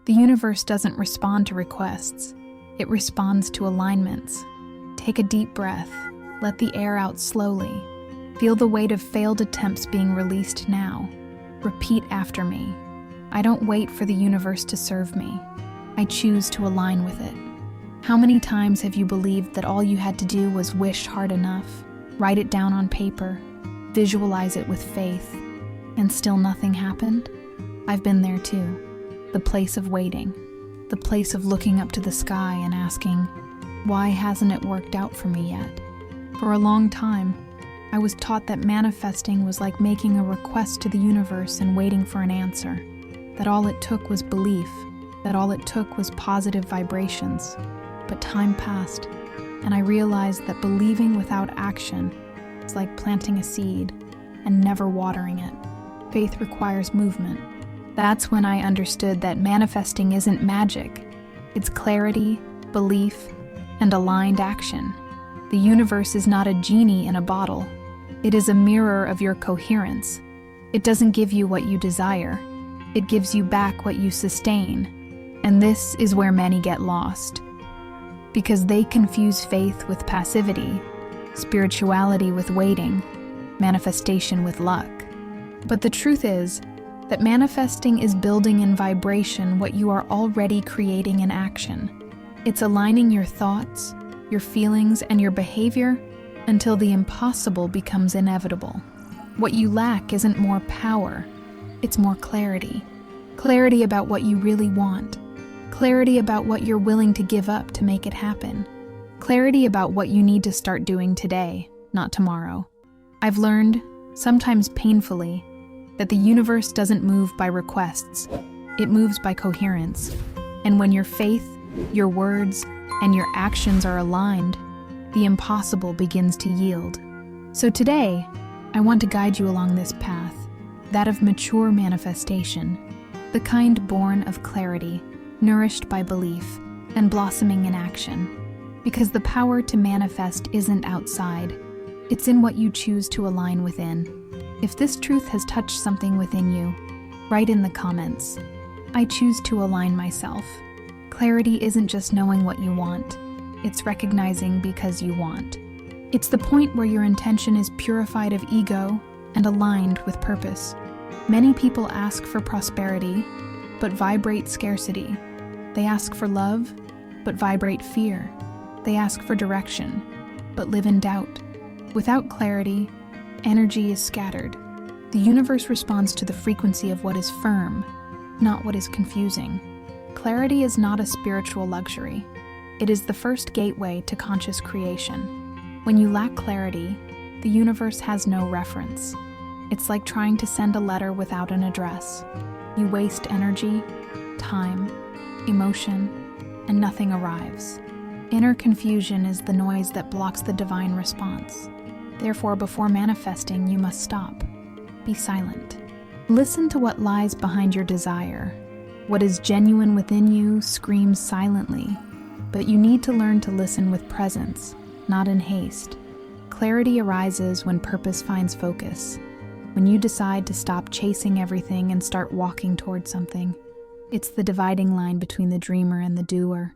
The universe doesn't respond to requests. It responds to alignments. Take a deep breath. Let the air out slowly. Feel the weight of failed attempts being released now. Repeat after me. I don't wait for the universe to serve me. I choose to align with it. How many times have you believed that all you had to do was wish hard enough, write it down on paper, visualize it with faith, and still nothing happened? I've been there too. The place of waiting. The place of looking up to the sky and asking, why hasn't it worked out for me yet? For a long time, I was taught that manifesting was like making a request to the universe and waiting for an answer. That all it took was belief. That all it took was positive vibrations. But time passed, and I realized that believing without action is like planting a seed and never watering it. Faith requires movement. That's when I understood that manifesting isn't magic. It's clarity, belief, and aligned action. The universe is not a genie in a bottle. It is a mirror of your coherence. It doesn't give you what you desire. It gives you back what you sustain. And this is where many get lost. Because they confuse faith with passivity, spirituality with waiting, manifestation with luck. But the truth is that manifesting is building in vibration what you are already creating in action. It's aligning your thoughts, your feelings, and your behavior until the impossible becomes inevitable. What you lack isn't more power, it's more clarity. Clarity about what you really want. Clarity about what you're willing to give up to make it happen. Clarity about what you need to start doing today, not tomorrow. I've learned, sometimes painfully, that the universe doesn't move by requests. It moves by coherence. And when your faith, your words, and your actions are aligned, the impossible begins to yield. So today, I want to guide you along this path, that of mature manifestation, the kind born of clarity, nourished by belief, and blossoming in action. Because the power to manifest isn't outside, it's in what you choose to align within. If this truth has touched something within you, write in the comments. I choose to align myself. Clarity isn't just knowing what you want, it's recognizing because you want. It's the point where your intention is purified of ego and aligned with purpose. Many people ask for prosperity, but vibrate scarcity. They ask for love, but vibrate fear. They ask for direction, but live in doubt. Without clarity, energy is scattered. The universe responds to the frequency of what is firm, not what is confusing. Clarity is not a spiritual luxury. It is the first gateway to conscious creation. When you lack clarity, the universe has no reference. It's like trying to send a letter without an address. You waste energy, time, emotion, and nothing arrives. Inner confusion is the noise that blocks the divine response. Therefore, before manifesting, you must stop. Be silent. Listen to what lies behind your desire. What is genuine within you screams silently, but you need to learn to listen with presence, not in haste. Clarity arises when purpose finds focus. When you decide to stop chasing everything and start walking toward something. It's the dividing line between the dreamer and the doer.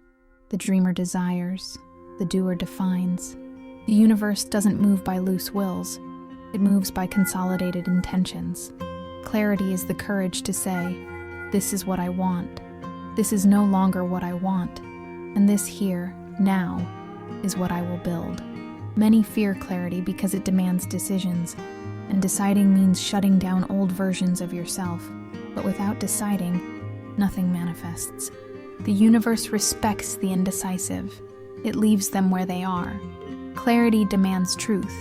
The dreamer desires, the doer defines. The universe doesn't move by loose wills. It moves by consolidated intentions. Clarity is the courage to say, this is what I want. This is no longer what I want. And this here, now, is what I will build. Many fear clarity because it demands decisions. And deciding means shutting down old versions of yourself. But without deciding, nothing manifests. The universe respects the indecisive. It leaves them where they are. Clarity demands truth.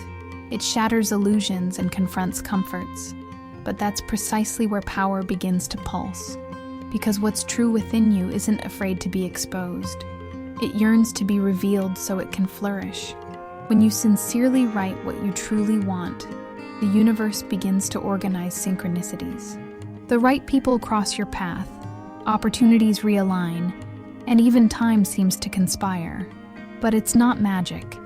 It shatters illusions and confronts comforts. But that's precisely where power begins to pulse. Because what's true within you isn't afraid to be exposed. It yearns to be revealed so it can flourish. When you sincerely write what you truly want, the universe begins to organize synchronicities. The right people cross your path, opportunities realign, and even time seems to conspire. But it's not magic.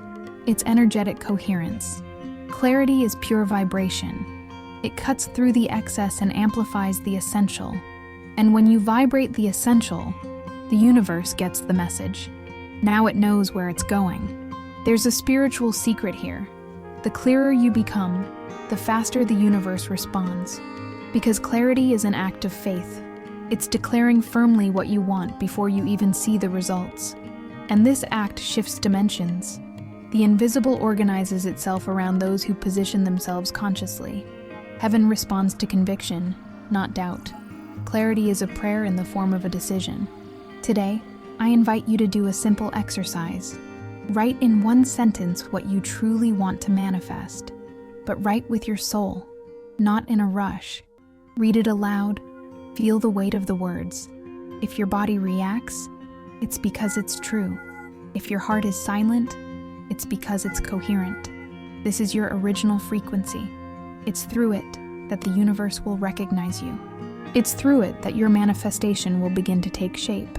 It's energetic coherence. Clarity is pure vibration. It cuts through the excess and amplifies the essential. And when you vibrate the essential, the universe gets the message. Now it knows where it's going. There's a spiritual secret here. The clearer you become, the faster the universe responds. Because clarity is an act of faith. It's declaring firmly what you want before you even see the results. And this act shifts dimensions. The invisible organizes itself around those who position themselves consciously. Heaven responds to conviction, not doubt. Clarity is a prayer in the form of a decision. Today, I invite you to do a simple exercise. Write in one sentence what you truly want to manifest, but write with your soul, not in a rush. Read it aloud, feel the weight of the words. If your body reacts, it's because it's true. If your heart is silent, it's because it's coherent. This is your original frequency. It's through it that the universe will recognize you. It's through it that your manifestation will begin to take shape.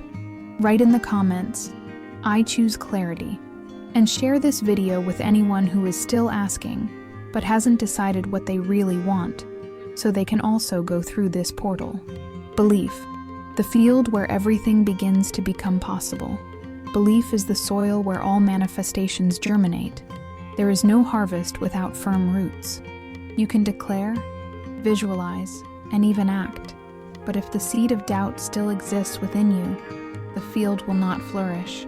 Write in the comments, "I choose clarity," and share this video with anyone who is still asking, but hasn't decided what they really want, so they can also go through this portal. Belief, the field where everything begins to become possible. Belief is the soil where all manifestations germinate. There is no harvest without firm roots. You can declare, visualize, and even act, but if the seed of doubt still exists within you, the field will not flourish.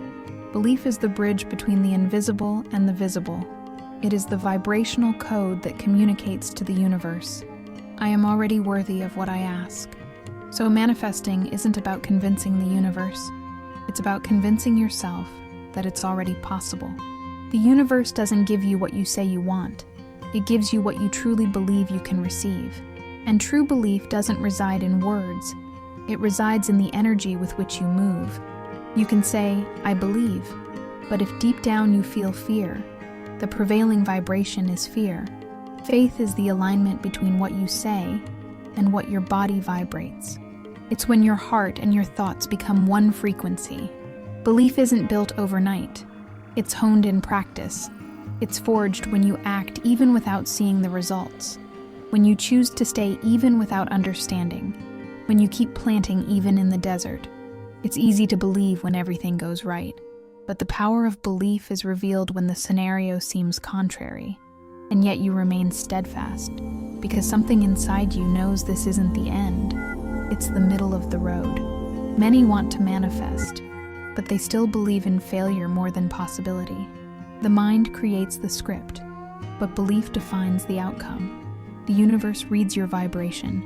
Belief is the bridge between the invisible and the visible. It is the vibrational code that communicates to the universe. I am already worthy of what I ask. So manifesting isn't about convincing the universe. It's about convincing yourself that it's already possible. The universe doesn't give you what you say you want. It gives you what you truly believe you can receive. And true belief doesn't reside in words. It resides in the energy with which you move. You can say, "I believe," but if deep down you feel fear, the prevailing vibration is fear. Faith is the alignment between what you say and what your body vibrates. It's when your heart and your thoughts become one frequency. Belief isn't built overnight. It's honed in practice. It's forged when you act even without seeing the results. When you choose to stay even without understanding. When you keep planting even in the desert. It's easy to believe when everything goes right. But the power of belief is revealed when the scenario seems contrary. And yet you remain steadfast. Because something inside you knows this isn't the end. It's the middle of the road. Many want to manifest, but they still believe in failure more than possibility. The mind creates the script, but belief defines the outcome. The universe reads your vibration,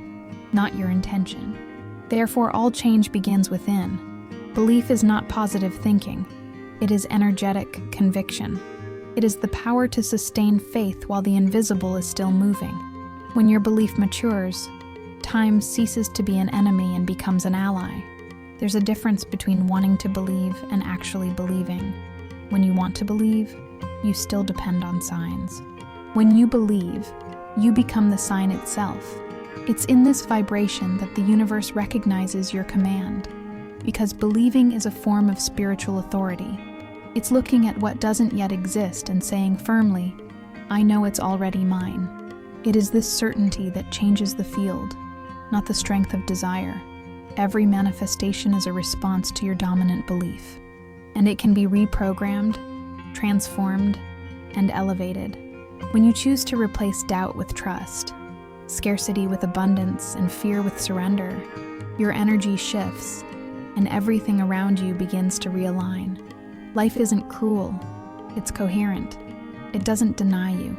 not your intention. Therefore, all change begins within. Belief is not positive thinking. It is energetic conviction. It is the power to sustain faith while the invisible is still moving. When your belief matures, time ceases to be an enemy and becomes an ally. There's a difference between wanting to believe and actually believing. When you want to believe, you still depend on signs. When you believe, you become the sign itself. It's in this vibration that the universe recognizes your command, because believing is a form of spiritual authority. It's looking at what doesn't yet exist and saying firmly, "I know it's already mine." It is this certainty that changes the field, not the strength of desire. Every manifestation is a response to your dominant belief, and it can be reprogrammed, transformed, and elevated. When you choose to replace doubt with trust, scarcity with abundance, and fear with surrender, your energy shifts, and everything around you begins to realign. Life isn't cruel, it's coherent. It doesn't deny you.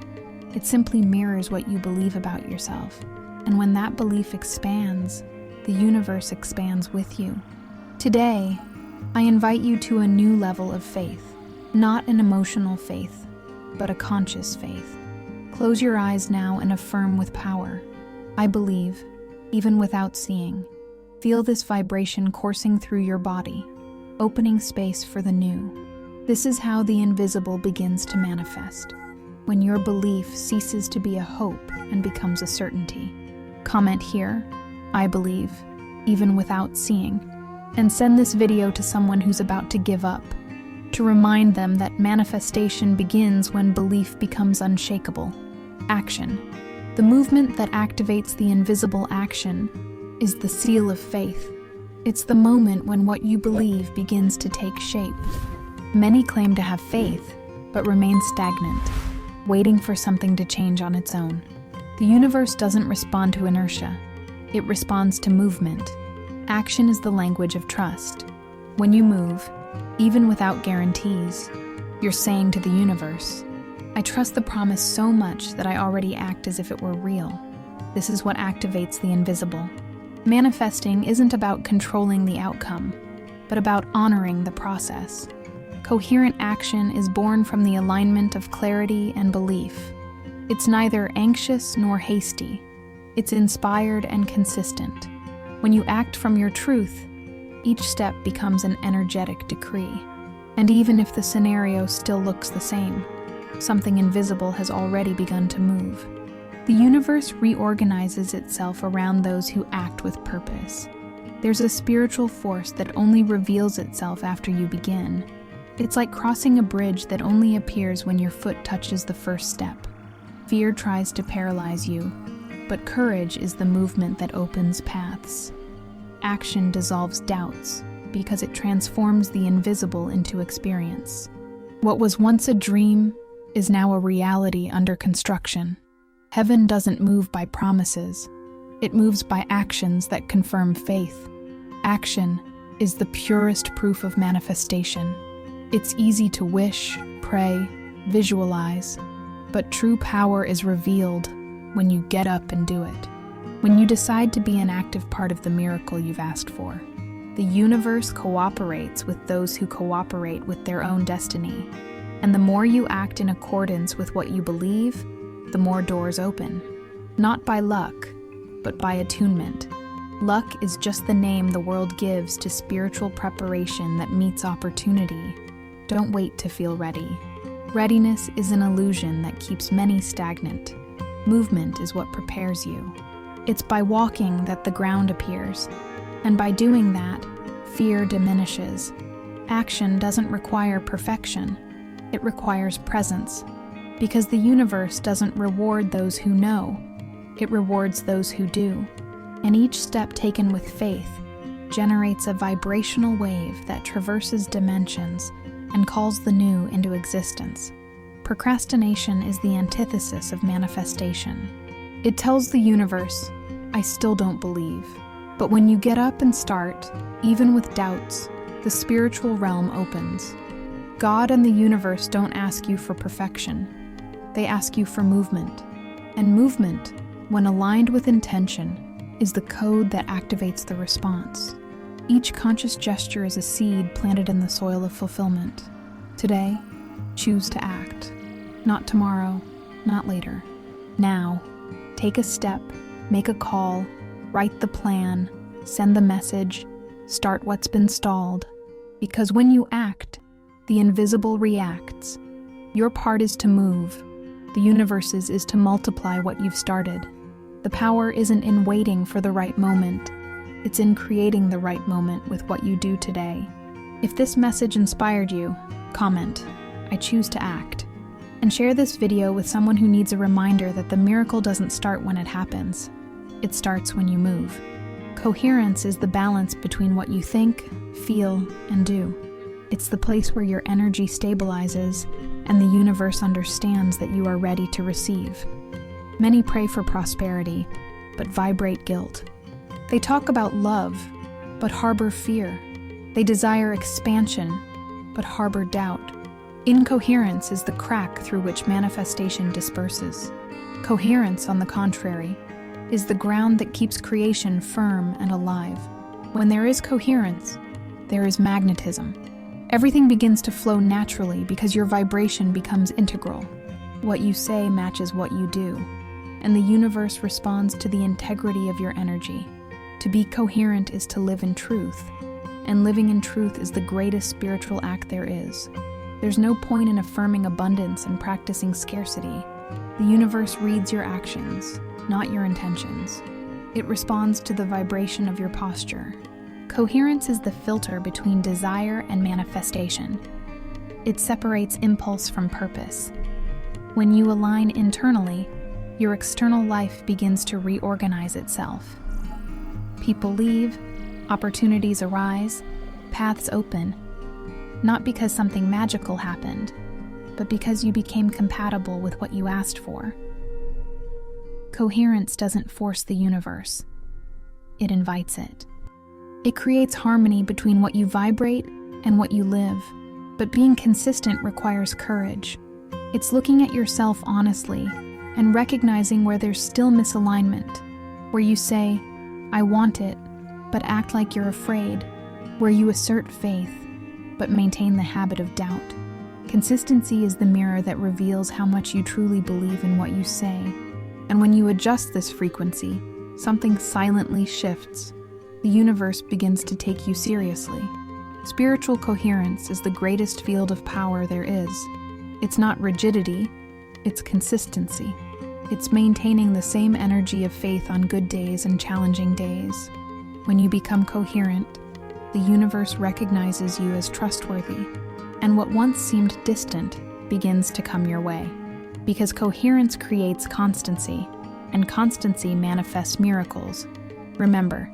It simply mirrors what you believe about yourself. And when that belief expands, the universe expands with you. Today, I invite you to a new level of faith. Not an emotional faith, but a conscious faith. Close your eyes now and affirm with power. I believe, even without seeing. Feel this vibration coursing through your body, opening space for the new. This is how the invisible begins to manifest. When your belief ceases to be a hope and becomes a certainty. Comment here, "I believe," even without seeing, and send this video to someone who's about to give up, to remind them that manifestation begins when belief becomes unshakable. Action. The movement that activates the invisible action is the seal of faith. It's the moment when what you believe begins to take shape. Many claim to have faith, but remain stagnant, waiting for something to change on its own. The universe doesn't respond to inertia. It responds to movement. Action is the language of trust. When you move, even without guarantees, you're saying to the universe, I trust the promise so much that I already act as if it were real. This is what activates the invisible. Manifesting isn't about controlling the outcome, but about honoring the process. Coherent action is born from the alignment of clarity and belief. It's neither anxious nor hasty. It's inspired and consistent. When you act from your truth, each step becomes an energetic decree. And even if the scenario still looks the same, something invisible has already begun to move. The universe reorganizes itself around those who act with purpose. There's a spiritual force that only reveals itself after you begin. It's like crossing a bridge that only appears when your foot touches the first step. Fear tries to paralyze you, but courage is the movement that opens paths. Action dissolves doubts because it transforms the invisible into experience. What was once a dream is now a reality under construction. Heaven doesn't move by promises. It moves by actions that confirm faith. Action is the purest proof of manifestation. It's easy to wish, pray, visualize, but true power is revealed when you get up and do it. When you decide to be an active part of the miracle you've asked for. The universe cooperates with those who cooperate with their own destiny. And the more you act in accordance with what you believe, the more doors open. Not by luck, but by attunement. Luck is just the name the world gives to spiritual preparation that meets opportunity. Don't wait to feel ready. Readiness is an illusion that keeps many stagnant. Movement is what prepares you. It's by walking that the ground appears. And by doing that, fear diminishes. Action doesn't require perfection. It requires presence. Because the universe doesn't reward those who know. It rewards those who do. And each step taken with faith generates a vibrational wave that traverses dimensions and calls the new into existence. Procrastination is the antithesis of manifestation. It tells the universe, I still don't believe. But when you get up and start, even with doubts, the spiritual realm opens. God and the universe don't ask you for perfection. They ask you for movement. And movement, when aligned with intention, is the code that activates the response. Each conscious gesture is a seed planted in the soil of fulfillment. Today, choose to act. Not tomorrow, not later. Now, take a step, make a call, write the plan, send the message, start what's been stalled. Because when you act, the invisible reacts. Your part is to move. The universe's is to multiply what you've started. The power isn't in waiting for the right moment. It's in creating the right moment with what you do today. If this message inspired you, comment, I choose to act. And share this video with someone who needs a reminder that the miracle doesn't start when it happens. It starts when you move. Coherence is the balance between what you think, feel, and do. It's the place where your energy stabilizes and the universe understands that you are ready to receive. Many pray for prosperity, but vibrate guilt. They talk about love, but harbor fear. They desire expansion, but harbor doubt. Incoherence is the crack through which manifestation disperses. Coherence, on the contrary, is the ground that keeps creation firm and alive. When there is coherence, there is magnetism. Everything begins to flow naturally because your vibration becomes integral. What you say matches what you do, and the universe responds to the integrity of your energy. To be coherent is to live in truth, and living in truth is the greatest spiritual act there is. There's no point in affirming abundance and practicing scarcity. The universe reads your actions, not your intentions. It responds to the vibration of your posture. Coherence is the filter between desire and manifestation. It separates impulse from purpose. When you align internally, your external life begins to reorganize itself. People leave, Opportunities arise, paths open, not because something magical happened, but because you became compatible with what you asked for. Coherence doesn't force the universe. It invites it. It creates harmony between what you vibrate and what you live, but being consistent requires courage. It's looking at yourself honestly and recognizing where there's still misalignment, where you say, "I want it," but act like you're afraid, where you assert faith, but maintain the habit of doubt. Consistency is the mirror that reveals how much you truly believe in what you say, and when you adjust this frequency, something silently shifts. The universe begins to take you seriously. Spiritual coherence is the greatest field of power there is. It's not rigidity, it's consistency. It's maintaining the same energy of faith on good days and challenging days. When you become coherent, the universe recognizes you as trustworthy, and what once seemed distant begins to come your way. Because coherence creates constancy, and constancy manifests miracles. Remember,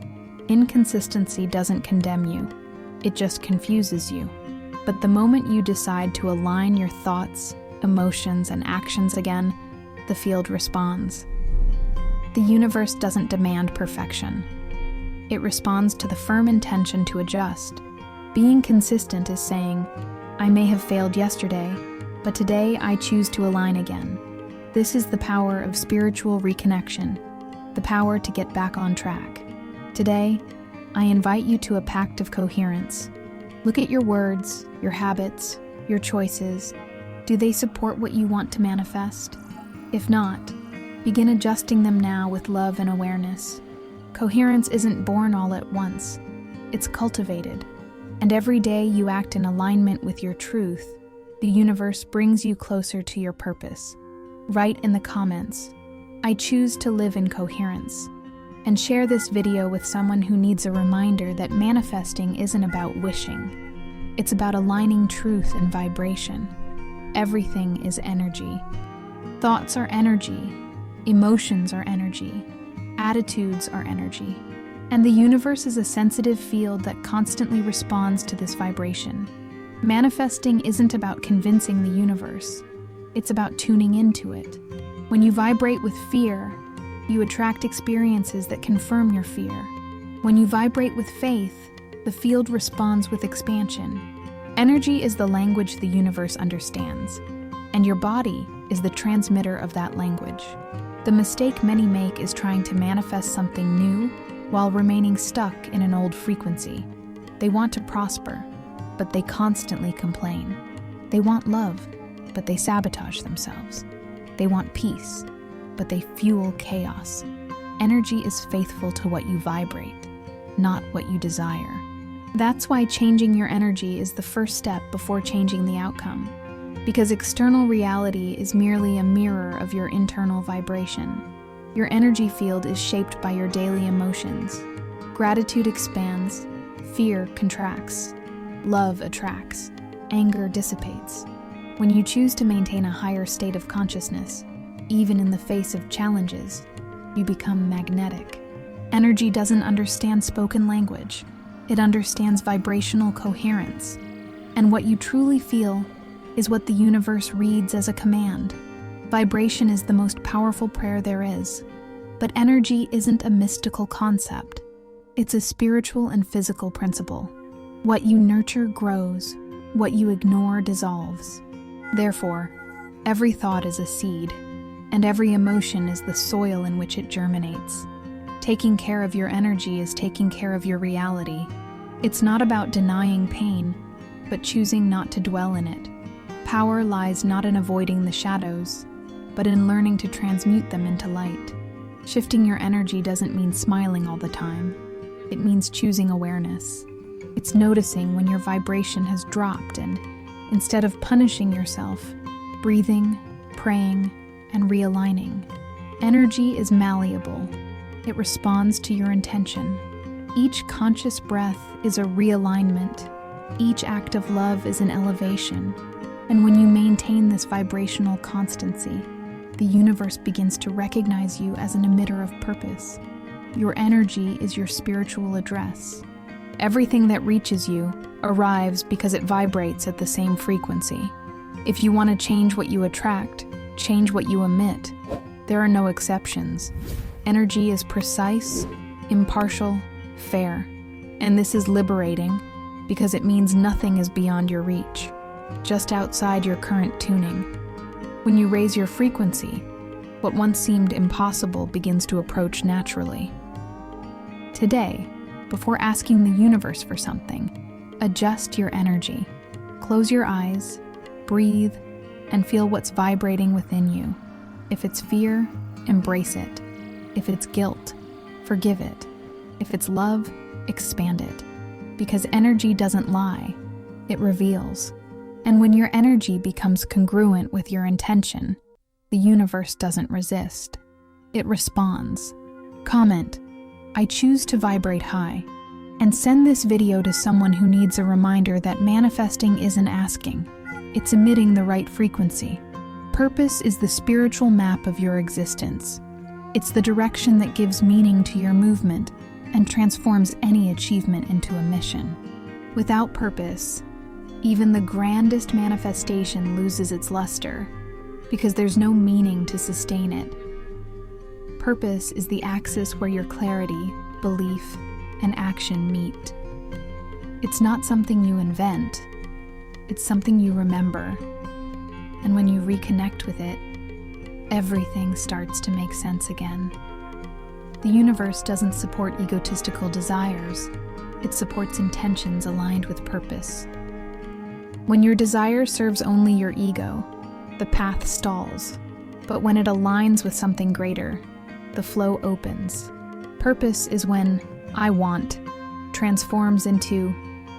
inconsistency doesn't condemn you, it just confuses you. But the moment you decide to align your thoughts, emotions, and actions again, the field responds. The universe doesn't demand perfection. It responds to the firm intention to adjust. Being consistent is saying, "I may have failed yesterday, but today I choose to align again." This is the power of spiritual reconnection, the power to get back on track. Today, I invite you to a pact of coherence. Look at your words, your habits, your choices. Do they support what you want to manifest? If not, begin adjusting them now with love and awareness. Coherence isn't born all at once. It's cultivated. And every day you act in alignment with your truth, the universe brings you closer to your purpose. Write in the comments, "I choose to live in coherence." And share this video with someone who needs a reminder that manifesting isn't about wishing. It's about aligning truth and vibration. Everything is energy. Thoughts are energy. Emotions are energy. Attitudes are energy. And the universe is a sensitive field that constantly responds to this vibration. Manifesting isn't about convincing the universe. It's about tuning into it. When you vibrate with fear, you attract experiences that confirm your fear. When you vibrate with faith, the field responds with expansion. Energy is the language the universe understands, and your body is the transmitter of that language. The mistake many make is trying to manifest something new while remaining stuck in an old frequency. They want to prosper, but they constantly complain. They want love, but they sabotage themselves. They want peace, but they fuel chaos. Energy is faithful to what you vibrate, not what you desire. That's why changing your energy is the first step before changing the outcome. Because external reality is merely a mirror of your internal vibration. Your energy field is shaped by your daily emotions. Gratitude expands, fear contracts, love attracts, anger dissipates. When you choose to maintain a higher state of consciousness, even in the face of challenges, you become magnetic. Energy doesn't understand spoken language. It understands vibrational coherence. And what you truly feel is what the universe reads as a command. Vibration is the most powerful prayer there is. But energy isn't a mystical concept. It's a spiritual and physical principle. What you nurture grows. What you ignore dissolves. Therefore, every thought is a seed, and every emotion is the soil in which it germinates. Taking care of your energy is taking care of your reality. It's not about denying pain, but choosing not to dwell in it. Power lies not in avoiding the shadows, but in learning to transmute them into light. Shifting your energy doesn't mean smiling all the time. It means choosing awareness. It's noticing when your vibration has dropped and, instead of punishing yourself, breathing, praying, and realigning. Energy is malleable. It responds to your intention. Each conscious breath is a realignment. Each act of love is an elevation. And when you maintain this vibrational constancy, the universe begins to recognize you as an emitter of purpose. Your energy is your spiritual address. Everything that reaches you arrives because it vibrates at the same frequency. If you want to change what you attract, change what you emit. There are no exceptions. Energy is precise, impartial, fair. And this is liberating because it means nothing is beyond your reach, just outside your current tuning. When you raise your frequency, what once seemed impossible begins to approach naturally. Today, before asking the universe for something, adjust your energy. Close your eyes, breathe, and feel what's vibrating within you. If it's fear, embrace it. If it's guilt, forgive it. If it's love, expand it. Because energy doesn't lie, it reveals. And when your energy becomes congruent with your intention, the universe doesn't resist. It responds. Comment, "I choose to vibrate high," and send this video to someone who needs a reminder that manifesting isn't asking, it's emitting the right frequency. Purpose is the spiritual map of your existence. It's the direction that gives meaning to your movement and transforms any achievement into a mission. Without purpose, even the grandest manifestation loses its luster because there's no meaning to sustain it. Purpose is the axis where your clarity, belief, and action meet. It's not something you invent, it's something you remember. And when you reconnect with it, everything starts to make sense again. The universe doesn't support egotistical desires, it supports intentions aligned with purpose. When your desire serves only your ego, the path stalls. But when it aligns with something greater, the flow opens. Purpose is when "I want" transforms into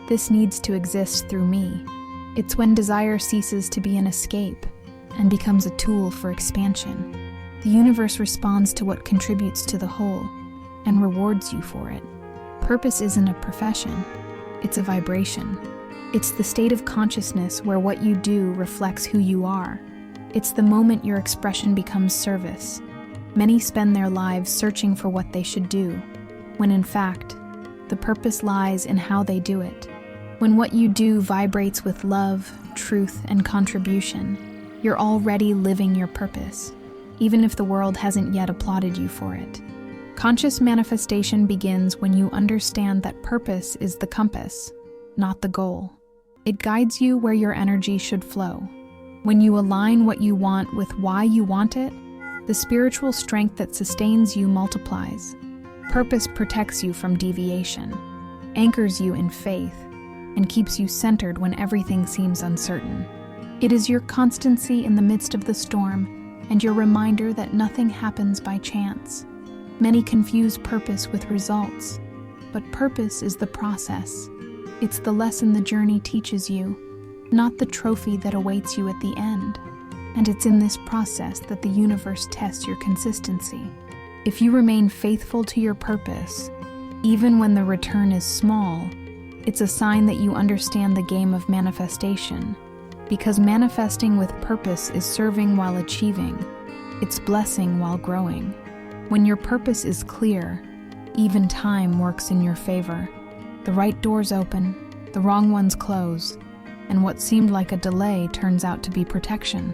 "this needs to exist through me." It's when desire ceases to be an escape and becomes a tool for expansion. The universe responds to what contributes to the whole and rewards you for it. Purpose isn't a profession, it's a vibration. It's the state of consciousness where what you do reflects who you are. It's the moment your expression becomes service. Many spend their lives searching for what they should do, when in fact, the purpose lies in how they do it. When what you do vibrates with love, truth, and contribution, you're already living your purpose, even if the world hasn't yet applauded you for it. Conscious manifestation begins when you understand that purpose is the compass, not the goal. It guides you where your energy should flow. When you align what you want with why you want it, the spiritual strength that sustains you multiplies. Purpose protects you from deviation, anchors you in faith, and keeps you centered when everything seems uncertain. It is your constancy in the midst of the storm and your reminder that nothing happens by chance. Many confuse purpose with results, but purpose is the process. It's the lesson the journey teaches you, not the trophy that awaits you at the end. And it's in this process that the universe tests your consistency. If you remain faithful to your purpose, even when the return is small, it's a sign that you understand the game of manifestation. Because manifesting with purpose is serving while achieving, it's blessing while growing. When your purpose is clear, even time works in your favor. The right doors open, the wrong ones close, and what seemed like a delay turns out to be protection.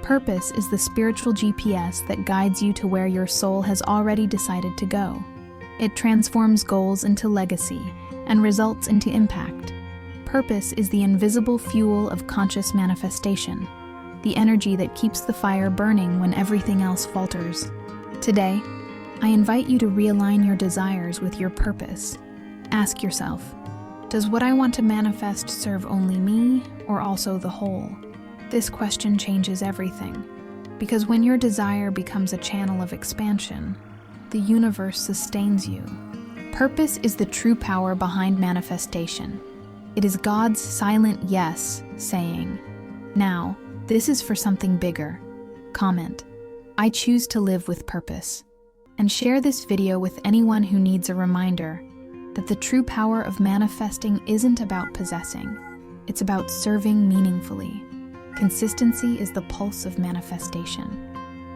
Purpose is the spiritual GPS that guides you to where your soul has already decided to go. It transforms goals into legacy and results into impact. Purpose is the invisible fuel of conscious manifestation, the energy that keeps the fire burning when everything else falters. Today, I invite you to realign your desires with your purpose. Ask yourself, does what I want to manifest serve only me or also the whole? This question changes everything, because when your desire becomes a channel of expansion, the universe sustains you. Purpose is the true power behind manifestation. It is God's silent yes saying, "Now, this is for something bigger." Comment, "I choose to live with purpose." And share this video with anyone who needs a reminder that the true power of manifesting isn't about possessing, it's about serving meaningfully. Consistency is the pulse of manifestation.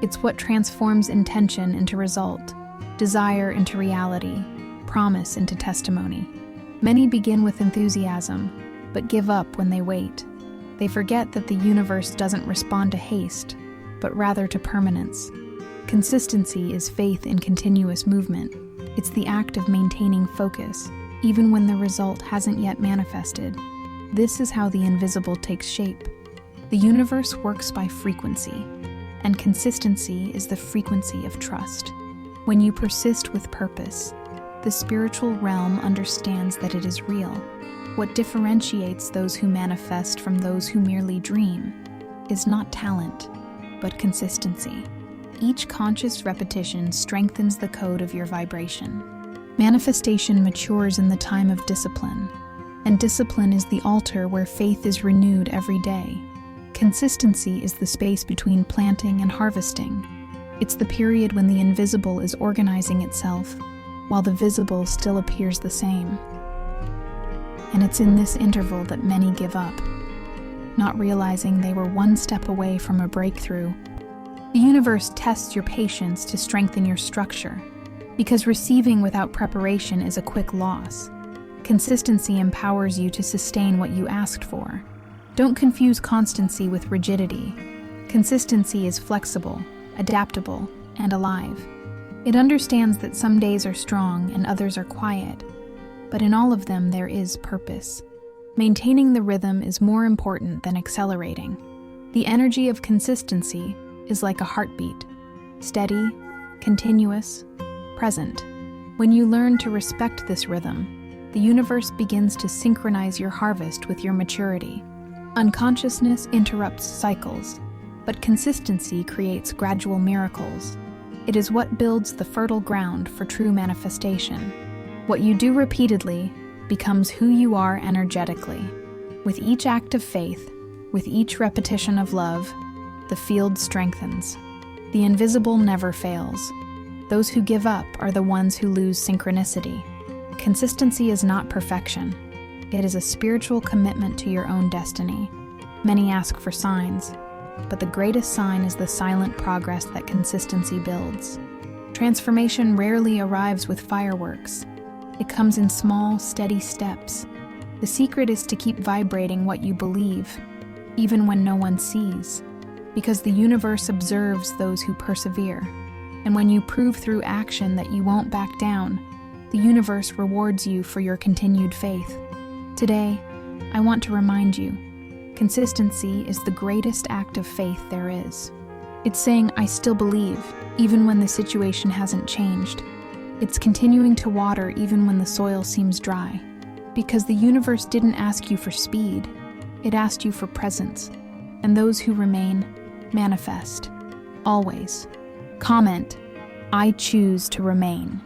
It's what transforms intention into result, desire into reality, promise into testimony. Many begin with enthusiasm, but give up when they wait. They forget that the universe doesn't respond to haste, but rather to permanence. Consistency is faith in continuous movement. It's the act of maintaining focus, even when the result hasn't yet manifested. This is how the invisible takes shape. The universe works by frequency, and consistency is the frequency of trust. When you persist with purpose, the spiritual realm understands that it is real. What differentiates those who manifest from those who merely dream is not talent, but consistency. Each conscious repetition strengthens the code of your vibration. Manifestation matures in the time of discipline, and discipline is the altar where faith is renewed every day. Consistency is the space between planting and harvesting. It's the period when the invisible is organizing itself, while the visible still appears the same. And it's in this interval that many give up, not realizing they were one step away from a breakthrough. The universe tests your patience to strengthen your structure, because receiving without preparation is a quick loss. Consistency empowers you to sustain what you asked for. Don't confuse constancy with rigidity. Consistency is flexible, adaptable, and alive. It understands that some days are strong and others are quiet, but in all of them there is purpose. Maintaining the rhythm is more important than accelerating. The energy of consistency is like a heartbeat, steady, continuous, present. When you learn to respect this rhythm, the universe begins to synchronize your harvest with your maturity. Unconsciousness interrupts cycles, but consistency creates gradual miracles. It is what builds the fertile ground for true manifestation. What you do repeatedly becomes who you are energetically. With each act of faith, with each repetition of love, the field strengthens. The invisible never fails. Those who give up are the ones who lose synchronicity. Consistency is not perfection. It is a spiritual commitment to your own destiny. Many ask for signs, but the greatest sign is the silent progress that consistency builds. Transformation rarely arrives with fireworks. It comes in small, steady steps. The secret is to keep vibrating what you believe, even when no one sees, because the universe observes those who persevere. And when you prove through action that you won't back down, the universe rewards you for your continued faith. Today, I want to remind you, consistency is the greatest act of faith there is. It's saying, I still believe, even when the situation hasn't changed. It's continuing to water even when the soil seems dry. Because the universe didn't ask you for speed, it asked you for presence. And those who remain, manifest. Always. Comment, I choose to remain.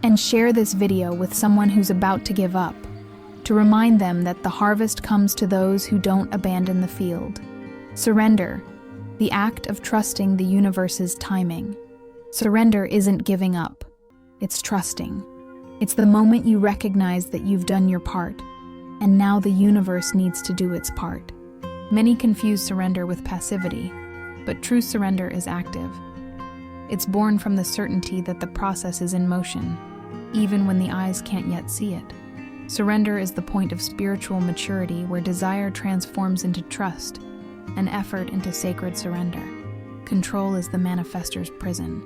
And share this video with someone who's about to give up, to remind them that the harvest comes to those who don't abandon the field. Surrender, the act of trusting the universe's timing. Surrender isn't giving up, it's trusting. It's the moment you recognize that you've done your part, and now the universe needs to do its part. Many confuse surrender with passivity, but true surrender is active. It's born from the certainty that the process is in motion, even when the eyes can't yet see it. Surrender is the point of spiritual maturity where desire transforms into trust, and effort into sacred surrender. Control is the manifestor's prison.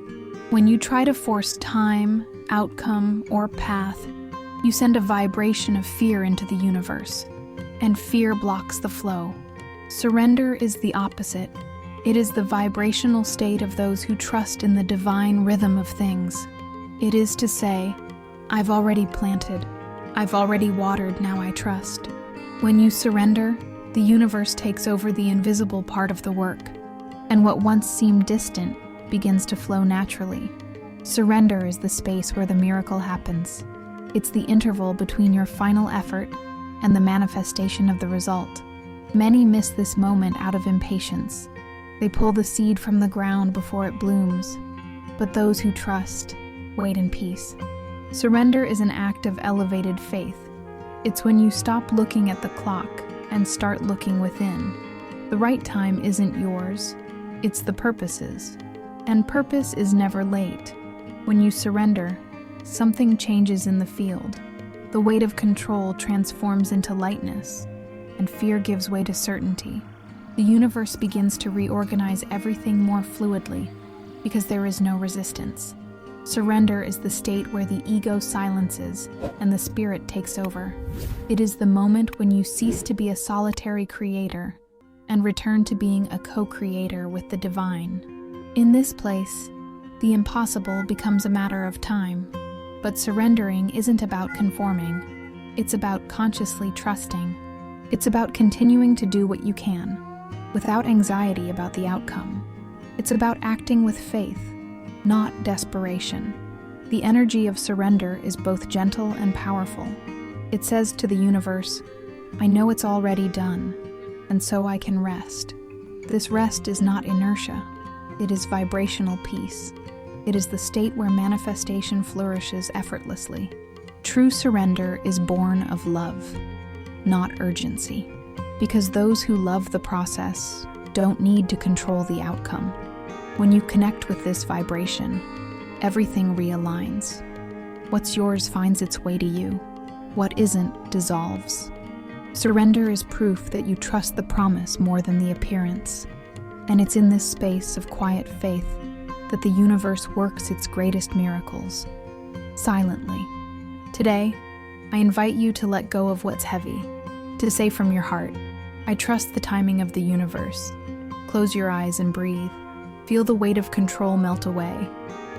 When you try to force time, outcome, or path, you send a vibration of fear into the universe, and fear blocks the flow. Surrender is the opposite. It is the vibrational state of those who trust in the divine rhythm of things. It is to say, I've already planted, I've already watered, now I trust. When you surrender, the universe takes over the invisible part of the work, and what once seemed distant begins to flow naturally. Surrender is the space where the miracle happens. It's the interval between your final effort and the manifestation of the result. Many miss this moment out of impatience. They pull the seed from the ground before it blooms, but those who trust wait in peace. Surrender is an act of elevated faith. It's when you stop looking at the clock and start looking within. The right time isn't yours, it's the purpose's. And purpose is never late. When you surrender, something changes in the field. The weight of control transforms into lightness, and fear gives way to certainty. The universe begins to reorganize everything more fluidly because there is no resistance. Surrender is the state where the ego silences and the spirit takes over. It is the moment when you cease to be a solitary creator and return to being a co-creator with the divine. In this place, the impossible becomes a matter of time. But surrendering isn't about conforming. It's about consciously trusting. It's about continuing to do what you can, without anxiety about the outcome. It's about acting with faith, not desperation. The energy of surrender is both gentle and powerful. It says to the universe, I know it's already done, and so I can rest. This rest is not inertia. It is vibrational peace. It is the state where manifestation flourishes effortlessly. True surrender is born of love, not urgency, because those who love the process don't need to control the outcome. When you connect with this vibration, everything realigns. What's yours finds its way to you. What isn't dissolves. Surrender is proof that you trust the promise more than the appearance. And it's in this space of quiet faith that the universe works its greatest miracles, silently. Today, I invite you to let go of what's heavy, to say from your heart, I trust the timing of the universe. Close your eyes and breathe. Feel the weight of control melt away,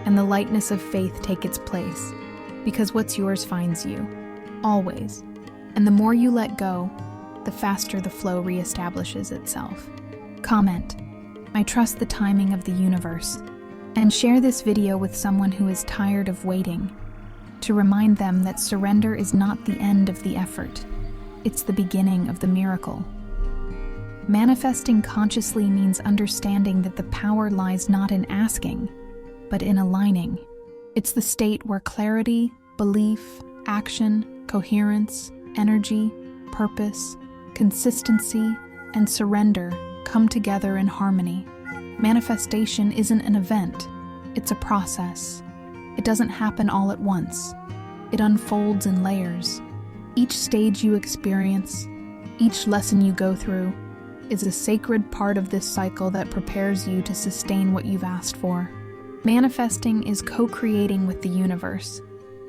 and the lightness of faith take its place, because what's yours finds you, always. And the more you let go, the faster the flow reestablishes itself. Comment, I trust the timing of the universe, and share this video with someone who is tired of waiting, to remind them that surrender is not the end of the effort. It's the beginning of the miracle. Manifesting consciously means understanding that the power lies not in asking, but in aligning. It's the state where clarity, belief, action, coherence, energy, purpose, consistency, and surrender come together in harmony. Manifestation isn't an event, it's a process. It doesn't happen all at once. It unfolds in layers. Each stage you experience, each lesson you go through, is a sacred part of this cycle that prepares you to sustain what you've asked for. Manifesting is co-creating with the universe,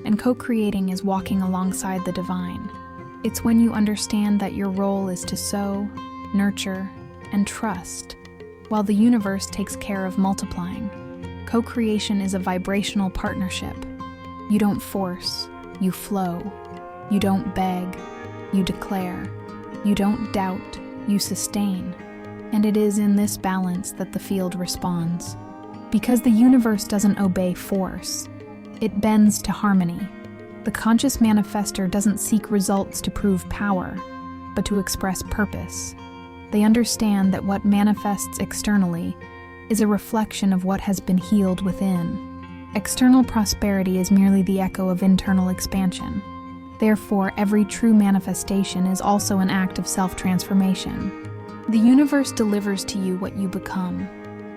and co-creating is walking alongside the divine. It's when you understand that your role is to sow, nurture, and trust, while the universe takes care of multiplying. Co-creation is a vibrational partnership. You don't force, you flow. You don't beg, you declare. You don't doubt, you sustain. And it is in this balance that the field responds. Because the universe doesn't obey force, it bends to harmony. The conscious manifester doesn't seek results to prove power, but to express purpose. They understand that what manifests externally is a reflection of what has been healed within. External prosperity is merely the echo of internal expansion. Therefore, every true manifestation is also an act of self-transformation. The universe delivers to you what you become.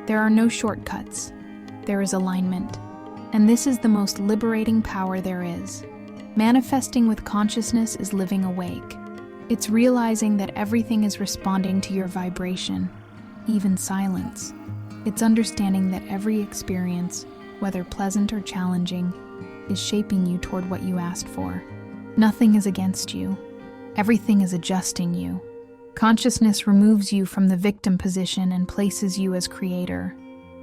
There are no shortcuts. There is alignment. And this is the most liberating power there is. Manifesting with consciousness is living awake. It's realizing that everything is responding to your vibration, even silence. It's understanding that every experience, whether pleasant or challenging, is shaping you toward what you asked for. Nothing is against you. Everything is adjusting you. Consciousness removes you from the victim position and places you as creator.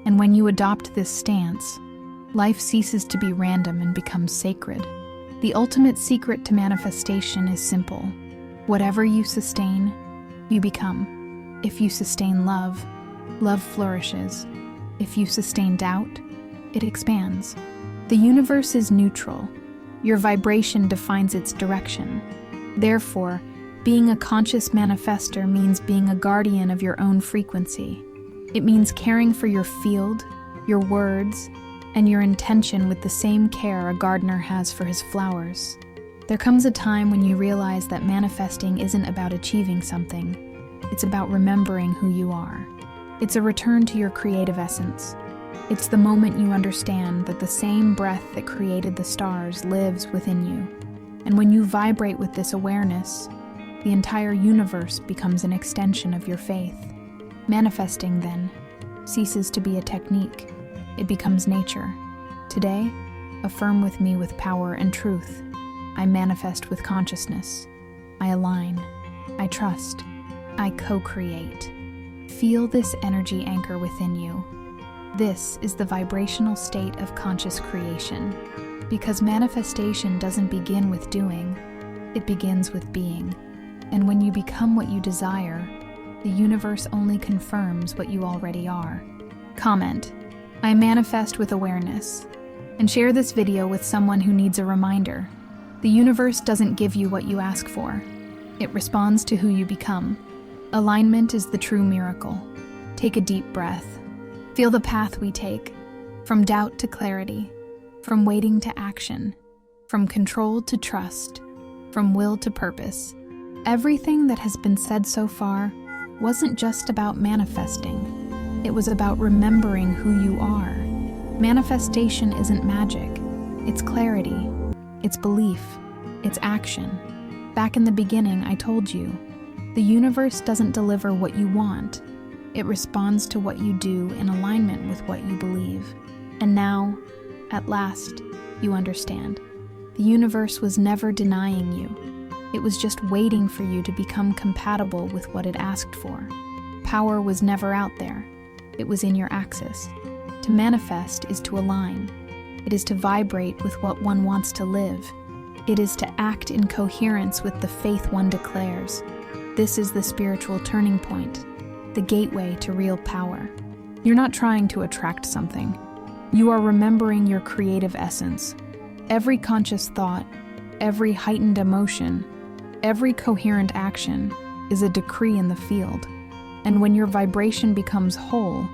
And when you adopt this stance, life ceases to be random and becomes sacred. The ultimate secret to manifestation is simple. Whatever you sustain, you become. If you sustain love, love flourishes. If you sustain doubt, it expands. The universe is neutral. Your vibration defines its direction. Therefore, being a conscious manifester means being a guardian of your own frequency. It means caring for your field, your words, and your intention with the same care a gardener has for his flowers. There comes a time when you realize that manifesting isn't about achieving something. It's about remembering who you are. It's a return to your creative essence. It's the moment you understand that the same breath that created the stars lives within you. And when you vibrate with this awareness, the entire universe becomes an extension of your faith. Manifesting, then, ceases to be a technique. It becomes nature. Today, affirm with me with power and truth. I manifest with consciousness. I align. I trust. I co-create. Feel this energy anchor within you. This is the vibrational state of conscious creation. Because manifestation doesn't begin with doing, it begins with being. And when you become what you desire, the universe only confirms what you already are. Comment, I manifest with awareness, and share this video with someone who needs a reminder. The universe doesn't give you what you ask for. It responds to who you become. Alignment is the true miracle. Take a deep breath. Feel the path we take, from doubt to clarity, from waiting to action, from control to trust, from will to purpose. Everything that has been said so far wasn't just about manifesting. It was about remembering who you are. Manifestation isn't magic. It's clarity. It's belief. It's action. Back in the beginning, I told you, the universe doesn't deliver what you want. It responds to what you do in alignment with what you believe. And now, at last, you understand. The universe was never denying you. It was just waiting for you to become compatible with what it asked for. Power was never out there. It was in your axis. To manifest is to align. It is to vibrate with what one wants to live. It is to act in coherence with the faith one declares. This is the spiritual turning point, the gateway to real power. You're not trying to attract something. You are remembering your creative essence. Every conscious thought, every heightened emotion, every coherent action is a decree in the field. And when your vibration becomes whole,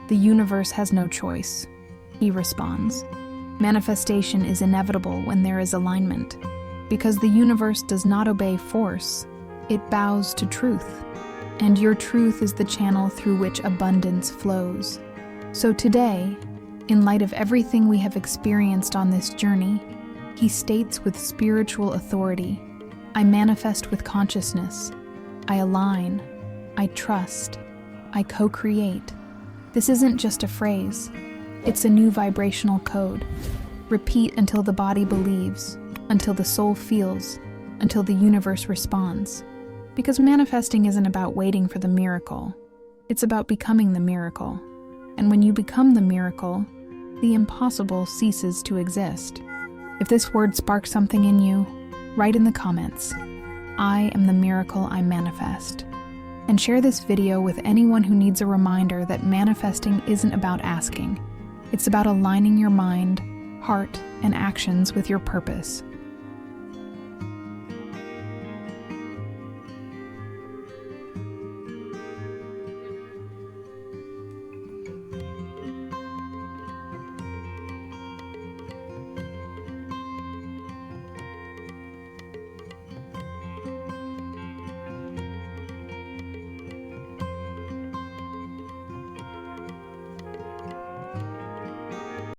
the universe has no choice. He responds. Manifestation is inevitable when there is alignment, because the universe does not obey force, it bows to truth. And your truth is the channel through which abundance flows. So today, in light of everything we have experienced on this journey, he states with spiritual authority, I manifest with consciousness. I align. I trust. I co-create. This isn't just a phrase. It's a new vibrational code. Repeat until the body believes, until the soul feels, until the universe responds. Because manifesting isn't about waiting for the miracle. It's about becoming the miracle. And when you become the miracle, the impossible ceases to exist. If this word sparks something in you, write in the comments, I am the miracle I manifest. And share this video with anyone who needs a reminder that manifesting isn't about asking. It's about aligning your mind, heart, and actions with your purpose.